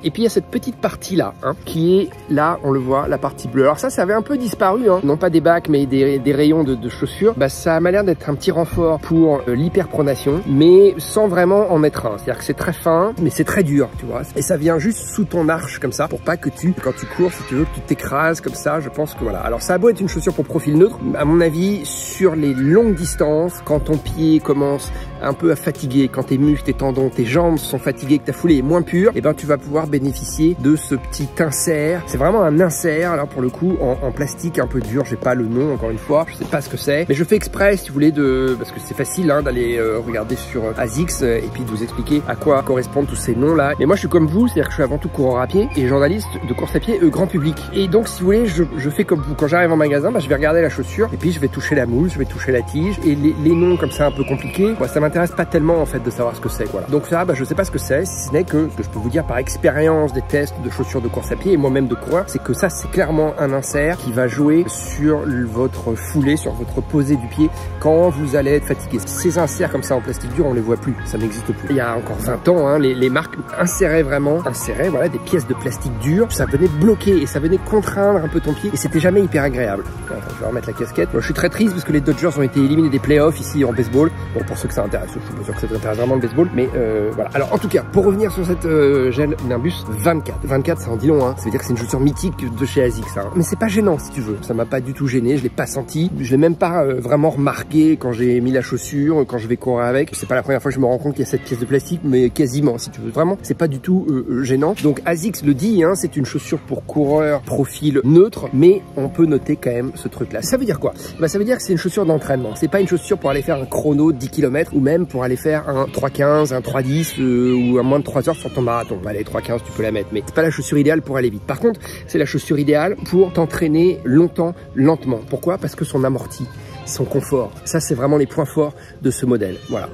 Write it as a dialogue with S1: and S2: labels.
S1: Et puis il y a cette petite partie là, qui est là, on le voit, la partie bleue. Alors ça avait un peu disparu, non pas des bacs mais des rayons de chaussures. Bah, ça m'a l'air d'être un petit renfort pour l'hyperpronation, mais sans vraiment en être un. C'est-à-dire que c'est très fin, mais c'est très dur, tu vois. Et ça vient juste sous ton arche comme ça, pour pas que quand tu cours, si tu veux, que tu t'écrases comme ça. Je pense que voilà. Alors ça a beau être une chaussure pour profil neutre, à mon avis, sur les longues distances, quand ton pied commence un peu à fatiguer, quand tes muscles, tes tendons, tes jambes sont fatigués, que ta foulée est moins pure, et ben tu vas pouvoir bénéficier de ce petit insert. C'est vraiment un insert là pour le coup en plastique un peu dur. J'ai pas le nom encore une fois, je sais pas ce que c'est, mais je fais exprès si vous voulez parce que c'est facile d'aller regarder sur ASICS et puis de vous expliquer à quoi correspondent tous ces noms là. Mais moi je suis comme vous, c'est-à-dire que je suis avant tout coureur à pied et journaliste de course à pied grand public. Et donc si vous voulez, je fais comme vous. Quand j'arrive en magasin, je vais regarder la chaussure et puis je vais toucher la mousse, je vais toucher la tige et les noms comme ça un peu compliqués. Moi, ça m'intéresse pas tellement en fait de savoir ce que c'est. Voilà. Donc ça, je sais pas ce que c'est, si ce n'est que ce que je peux vous dire par expérience des tests de chaussures de course à pied et moi-même de coureur, c'est que ça c'est clairement un insert qui va jouer sur votre foulée, sur votre posée du pied quand vous allez être fatigué. Ces inserts comme ça en plastique dur, on les voit plus, ça n'existe plus. Il y a encore 20 ans, les marques inséraient voilà, des pièces de plastique dur, ça venait bloquer et ça venait contraindre un peu ton pied et c'était jamais hyper agréable. Attends, je vais remettre la casquette. Moi, je suis très triste parce que les Dodgers ont été éliminés des playoffs ici en baseball. Bon, pour ceux que ça intéresse, je suis pas sûr que ça t'intéresse vraiment le baseball, mais voilà. Alors en tout cas, pour revenir sur cette gel Nimbus 24. 24, ça en dit long, ça veut dire que c'est une chaussure mythique de chez ASICS, Mais c'est pas gênant si tu veux. Ça m'a pas du tout gêné, je l'ai pas senti. Je l'ai même pas vraiment remarqué quand j'ai mis la chaussure, quand je vais courir avec. C'est pas la première fois que je me rends compte qu'il y a cette pièce de plastique, mais quasiment si tu veux. Vraiment, c'est pas du tout gênant. Donc ASICS le dit, c'est une chaussure pour coureur profil neutre, mais on peut noter quand même ce truc-là. Ça veut dire quoi? Ça veut dire que c'est une chaussure d'entraînement. C'est pas une chaussure pour aller faire un chrono de 10 km ou même pour aller faire un 3,15, un 3,10 ou un moins de 3 heures sur ton marathon. Allez, 3,15, tu peux la mettre, mais c'est pas la chaussure idéale pour aller vite. Par contre, c'est la chaussure idéale pour t'entraîner longtemps, lentement. Pourquoi? Parce que son amorti, son confort, ça c'est vraiment les points forts de ce modèle. Voilà.